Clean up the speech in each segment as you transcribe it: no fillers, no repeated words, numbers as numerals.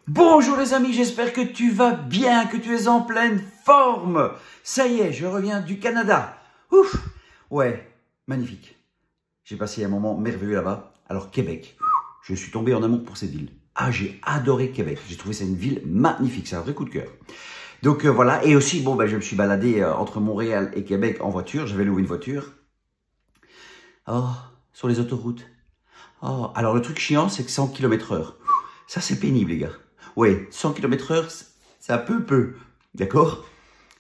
Bonjour les amis, j'espère que tu vas bien, que tu es en pleine forme. Ça y est, je reviens du Canada. Ouf, ouais, magnifique. J'ai passé un moment merveilleux là-bas. Alors Québec, je suis tombé en amour pour cette ville. Ah, j'ai adoré Québec. J'ai trouvé ça une ville magnifique, c'est un vrai coup de cœur. Donc voilà, et aussi, bon, je me suis baladé entre Montréal et Québec en voiture. J'avais loué une voiture. Oh, sur les autoroutes. Oh, alors le truc chiant, c'est que 100 km/h. Ça, c'est pénible, les gars. Ouais, 100 km/h, c'est un peu, d'accord?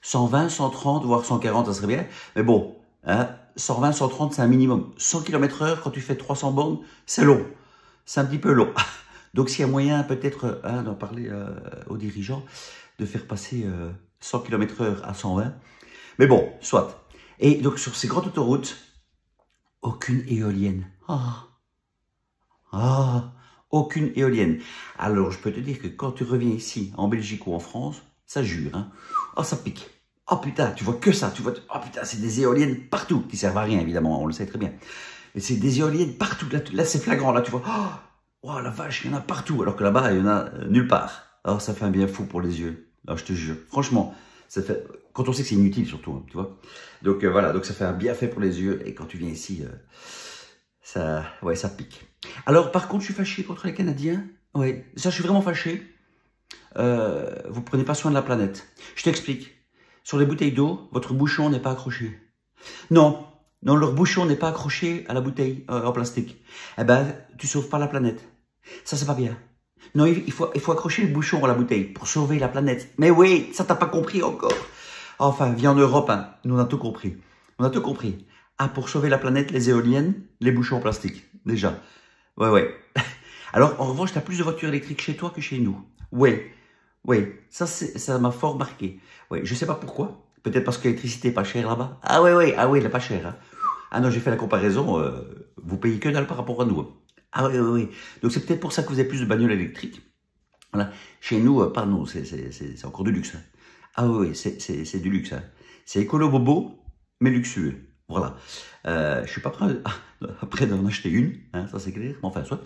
120, 130, voire 140, ça serait bien. Mais bon, hein, 120, 130, c'est un minimum. 100 km/h, quand tu fais 300 bornes, c'est long. C'est un petit peu long. Donc, s'il y a moyen, peut-être, d'en parler aux dirigeants, de faire passer 100 km/h à 120. Mais bon, soit. Et donc, sur ces grandes autoroutes, aucune éolienne. Aucune éolienne. Alors, je peux te dire que quand tu reviens ici, en Belgique ou en France, ça jure, hein. Oh, ça pique. Oh putain, tu vois que ça. Tu vois, oh putain, c'est des éoliennes partout, qui servent à rien, évidemment, on le sait très bien. Mais c'est des éoliennes partout. Là c'est flagrant, là, tu vois. Oh, la vache, il y en a partout, alors que là-bas, il y en a nulle part. Oh, ça fait un bien fou pour les yeux. Oh, je te jure. Franchement, ça fait... Quand on sait que c'est inutile, surtout, hein, tu vois. Donc, voilà, donc ça fait un bienfait pour les yeux. Et quand tu viens ici, ouais, ça pique. Alors, par contre, je suis fâché contre les Canadiens. Oui, ça, je suis vraiment fâché. Vous prenez pas soin de la planète. Je t'explique. Sur les bouteilles d'eau, votre bouchon n'est pas accroché. Non, non, leur bouchon n'est pas accroché à la bouteille en plastique. Eh ben, tu sauves pas la planète. Ça, c'est pas bien. Non, il faut accrocher le bouchon à la bouteille pour sauver la planète. Mais oui, ça t'as pas compris encore. Enfin, viens en Europe, hein. Nous, on a tout compris. On a tout compris. Ah, pour sauver la planète, les éoliennes, les bouchons en plastique. Déjà. Ouais. Alors, en revanche, tu as plus de voitures électriques chez toi que chez nous. Ouais. Ça m'a fort marqué. Ouais, je sais pas pourquoi. Peut-être parce que l'électricité est pas chère là-bas. Ah ouais, elle est pas chère. Hein. Ah non, j'ai fait la comparaison. Vous payez que dalle par rapport à nous. Hein. Ah oui. Donc c'est peut-être pour ça que vous avez plus de bagnoles électriques. Voilà. Chez nous, pardon, c'est encore du luxe. Hein. Ah oui, c'est du luxe. Hein. C'est écolo bobo, mais luxueux. Voilà. Je suis pas prêt après d'en acheter une, hein, ça c'est clair. Enfin, soit.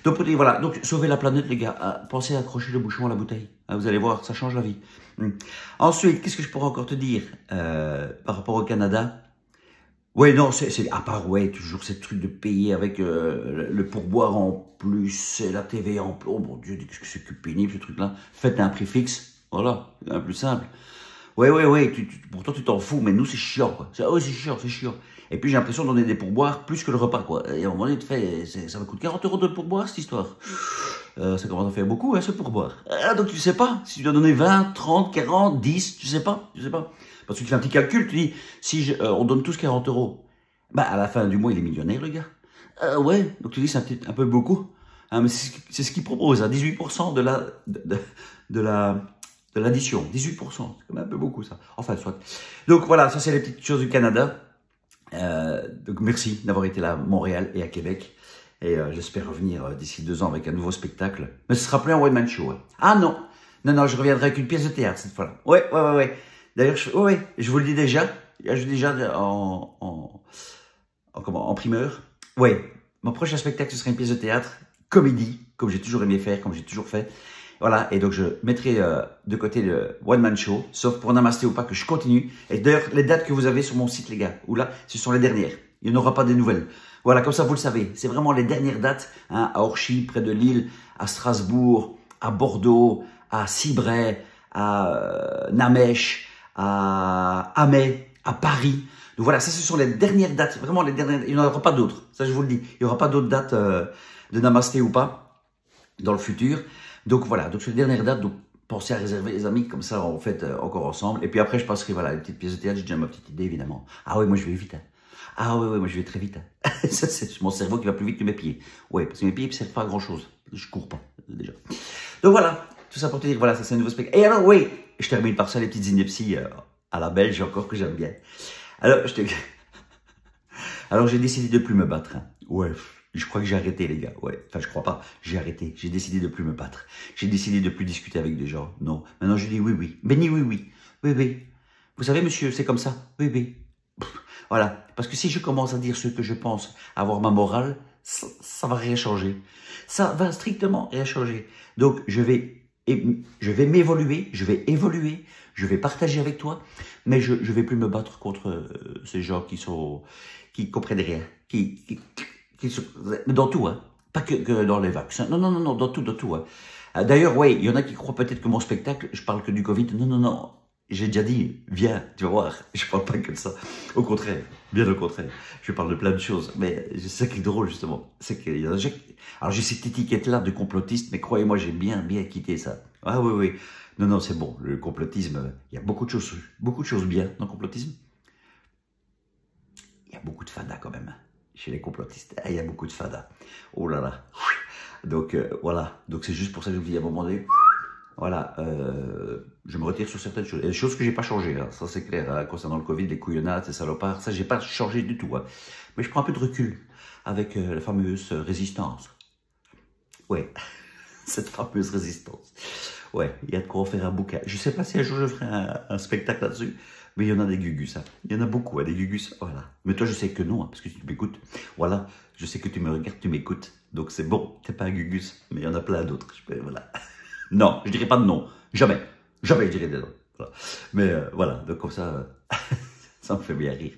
Donc voilà, donc sauvez la planète, les gars. Pensez à accrocher le bouchon à la bouteille. Hein, vous allez voir, ça change la vie. Ensuite, qu'est-ce que je pourrais encore te dire par rapport au Canada? Ouais, non, c'est à part, ouais, toujours ce truc de payer avec le pourboire en plus, et la TVA en plus. Oh mon Dieu, qu'est-ce que c'est que pénible ce truc-là. Faites un prix fixe, voilà, c'est un plus simple. Ouais, pourtant tu t'en fous, mais nous c'est chiant, quoi. C'est chiant. Et puis j'ai l'impression d'en donner des pourboires plus que le repas, quoi. Et à un moment donné, ça me coûte 40 € de pourboire, cette histoire. Ça commence à faire beaucoup, hein, ce pourboire. Donc tu sais pas, si tu dois donner 20, 30, 40, 10, tu sais pas. Parce que tu fais un petit calcul, tu dis, si on donne tous 40 €, à la fin du mois, il est millionnaire, le gars. Ouais, donc tu dis, c'est un peu beaucoup. Hein, mais c'est ce qu'il propose, à 18% de l'addition, 18%, c'est quand même un peu beaucoup ça. Enfin, soit. Donc voilà, ça c'est les petites choses du Canada. Donc merci d'avoir été là à Montréal et à Québec. Et j'espère revenir d'ici 2 ans avec un nouveau spectacle. Mais ce sera plus un one-man show. Hein. Ah non, je reviendrai avec une pièce de théâtre cette fois-là. Ouais. D'ailleurs, je vous le dis déjà. Je dis déjà en primeur. Ouais, mon prochain spectacle, ce sera une pièce de théâtre, comédie, comme j'ai toujours aimé faire, comme j'ai toujours fait. Voilà, et donc je mettrai de côté le One Man Show, sauf pour Namasté ou pas, que je continue. Et d'ailleurs, les dates que vous avez sur mon site, les gars, où là, ce sont les dernières. Il n'y en aura pas de nouvelles. Voilà, comme ça, vous le savez. C'est vraiment les dernières dates, hein, à Orchy, près de Lille, à Strasbourg, à Bordeaux, à Cibray, à Namèche, à Amay, à Paris. Donc voilà, ça, ce sont les dernières dates, vraiment les dernières. Il n'y en aura pas d'autres, ça je vous le dis. Il n'y aura pas d'autres dates de Namasté ou pas dans le futur. Donc voilà, donc c'est les dernières dates, donc pensez à réserver les amis, comme ça on fait encore ensemble. Et puis après je passerai, voilà, les petites pièces de théâtre, j'ai déjà ma petite idée évidemment. Ah oui, moi je vais vite. Hein. Ah oui, moi je vais très vite. Hein. Ça c'est mon cerveau qui va plus vite que mes pieds. Ouais, parce que mes pieds ne servent pas à grand chose. Je cours pas, déjà. Donc voilà, tout ça pour te dire, voilà, ça c'est un nouveau spectacle. Et alors oui, je termine par ça, les petites inepties à la belge encore que j'aime bien. Alors j'ai décidé de plus me battre. Hein. Ouais. Je crois que j'ai arrêté, les gars. Ouais. Enfin, je crois pas. J'ai arrêté. J'ai décidé de plus me battre. J'ai décidé de plus discuter avec des gens. Non. Maintenant, je dis oui. Béni, oui. Oui. Vous savez, monsieur, c'est comme ça. Oui. Voilà. Parce que si je commence à dire ce que je pense, avoir ma morale, ça va rien changer. Ça va strictement rien changer. Donc, je vais et je vais m'évoluer, je vais évoluer, je vais partager avec toi, mais je vais plus me battre contre ces gens qui comprennent rien, dans tout, hein. Pas que dans les vaccins, non, non, non, non, dans tout, hein. D'ailleurs, ouais, il y en a qui croient peut-être que mon spectacle, je parle que du Covid. Non, non, non, j'ai déjà dit, viens, tu vas voir, je parle pas que de ça. Au contraire, bien au contraire, je parle de plein de choses. Mais c'est ça qui est drôle, justement. C'est qu'il y en a alors j'ai cette étiquette-là de complotiste, mais croyez-moi, j'ai bien quitté ça. Ah oui, oui. Non, non, c'est bon, le complotisme, il y a beaucoup de choses bien dans le complotisme. Il y a beaucoup de fada quand même, chez les complotistes. Il y a beaucoup de fada. Oh là là. Donc voilà, donc c'est juste pour ça que je vous dis à un moment donné, voilà, je me retire sur certaines choses. Il y a des choses que j'ai pas changées, hein, ça c'est clair, hein, concernant le Covid, les couillonnades, ces salopards, ça j'ai pas changé du tout. Hein. Mais je prends un peu de recul avec la fameuse résistance. Ouais, cette fameuse résistance. Ouais, il y a de quoi en faire un bouquin. Je sais pas si un jour je ferai un spectacle là-dessus, mais il y en a des gugus, hein. Il y en a beaucoup, hein, des gugus, voilà. Mais toi, je sais que non, hein, parce que tu m'écoutes. Voilà, je sais que tu me regardes, tu m'écoutes. Donc c'est bon, t'es pas un gugus, mais il y en a plein d'autres. Voilà. Non, je dirais pas de non. Jamais. Jamais je dirais de non. Voilà. Mais voilà, donc comme ça, ça me fait bien rire.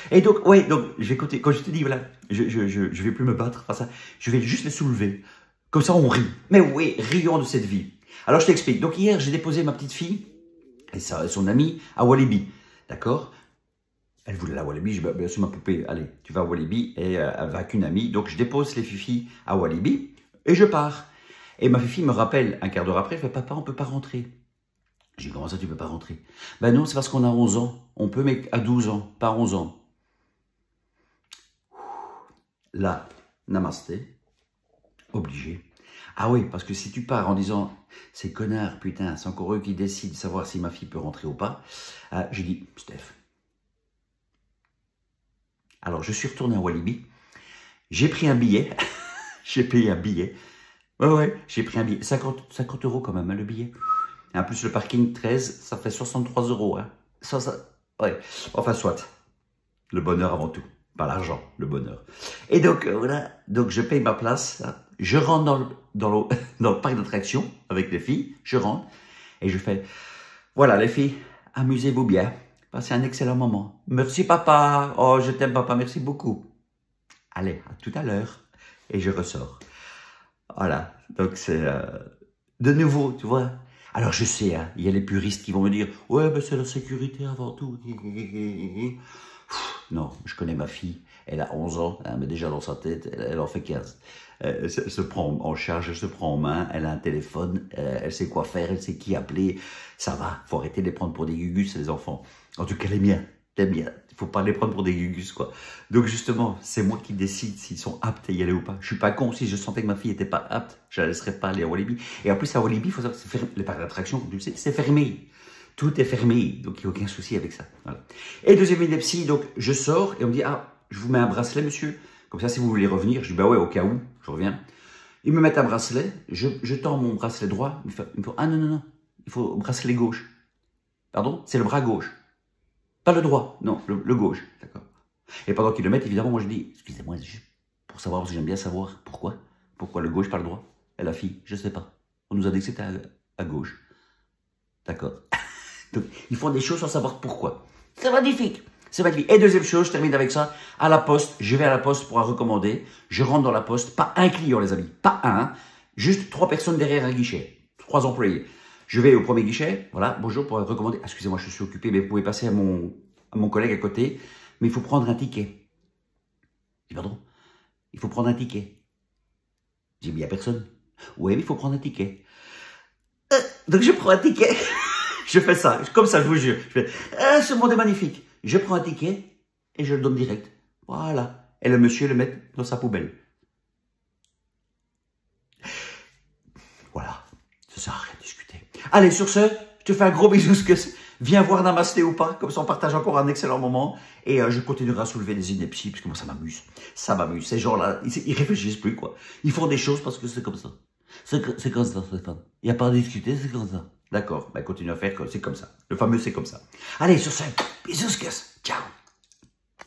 Et donc, ouais, donc, je vais écouter, quand je te dis, voilà, je vais plus me battre face à ça, je vais juste les soulever. Comme ça, on rit. Mais oui, rions de cette vie. Alors, je t'explique. Donc, hier, j'ai déposé ma petite fille et son amie à Walibi. D'accord? Elle voulait la Walibi. Je dis, sur ma poupée, allez, tu vas à Walibi et elle va avec une amie. Donc, je dépose les fifis à Walibi et je pars. Et ma fifi me rappelle un quart d'heure après, elle fait, papa, on peut pas rentrer. J'ai dit, comment ça, tu peux pas rentrer? Ben non, c'est parce qu'on a 11 ans. On peut, mais à 12 ans, pas 11 ans. Là, namasté, obligé. Ah oui, parce que si tu pars en disant, ces connards, putain, c'est encore eux qui décident de savoir si ma fille peut rentrer ou pas, j'ai dit, Steph. Alors, je suis retourné à Walibi, j'ai pris un billet, j'ai payé un billet. Ouais, j'ai pris un billet, 50 € quand même, hein, le billet. Et en plus, le parking, 13, ça fait 63 €. Hein. Ouais, enfin, soit. Le bonheur avant tout. Pas l'argent, le bonheur. Et donc, voilà. Donc, je paye ma place. Hein. Je rentre dans le parc d'attractions avec les filles. Je rentre et je fais, voilà, les filles, amusez-vous bien. Passez un excellent moment. Merci, papa. Oh, je t'aime, papa. Merci beaucoup. Allez, à tout à l'heure. Et je ressors. Voilà. Donc, c'est de nouveau, tu vois. Alors, je sais, hein, il y a les puristes qui vont me dire, ouais, ben, c'est la sécurité avant tout. Non, je connais ma fille, elle a 11 ans, hein, mais déjà dans sa tête, elle en fait 15. Elle se prend en charge, elle se prend en main, elle a un téléphone, elle sait quoi faire, elle sait qui appeler. Ça va, faut arrêter de les prendre pour des gugus, les enfants. En tout cas, les miens. Il faut pas les prendre pour des gugus, quoi. Donc justement, c'est moi qui décide s'ils sont aptes à y aller ou pas. Je suis pas con, si je sentais que ma fille était pas apte, je la laisserais pas aller à Walibi. Et en plus, à Walibi, il faut savoir que les parcs d'attractions, comme tu le sais, c'est fermé. Tout est fermé, donc il n'y a aucun souci avec ça. Voilà. Et deuxième ineptie, donc je sors et on me dit, ah, je vous mets un bracelet, monsieur. Comme ça, si vous voulez revenir, je dis, bah ouais, au cas où, je reviens. Ils me mettent un bracelet, je tends mon bracelet droit, ils me font, ah non, non, non, il faut bracelet gauche. Pardon, c'est le bras gauche. Pas le droit, non, le gauche, d'accord. Et pendant qu'ils le mettent, évidemment, moi je dis, excusez-moi, juste pour savoir, parce que j'aime bien savoir pourquoi. Pourquoi le gauche, pas le droit? Et la fille, je sais pas. On nous a dit que c'était à gauche. D'accord. Donc, ils font des choses sans savoir pourquoi. C'est magnifique. C'est magnifique. Et deuxième chose, je termine avec ça. À la poste, je vais à la poste pour un recommandé. Je rentre dans la poste, pas un client, les amis. Pas un. Juste 3 personnes derrière un guichet. 3 employés. Je vais au premier guichet, voilà, bonjour pour recommander. Excusez-moi, je suis occupé, mais vous pouvez passer à mon collègue à côté. Mais il faut prendre un ticket. Je dis, pardon, il faut prendre un ticket. Je dis, mais il n'y a personne. Oui, mais il faut prendre un ticket. Donc je prends un ticket. Je fais ça, comme ça, je vous jure. Je fais, ce monde est magnifique. Je prends un ticket et je le donne direct. Voilà. Et le monsieur le met dans sa poubelle. Voilà. Ça sert à rien de discuter. Allez, sur ce, je te fais un gros bisou. Viens voir Namasté ou pas. Comme ça, on partage encore un excellent moment. Et je continuerai à soulever des inepties, parce que moi, ça m'amuse. Ça m'amuse. Ces gens-là, ils réfléchissent plus, quoi. Ils font des choses parce que c'est comme ça. C'est comme ça, Stéphane. Il n'y a pas à discuter, c'est comme ça. D'accord, bah continue à faire, c'est comme ça. Le fameux c'est comme ça. Allez, sur ce, bisous, ciao.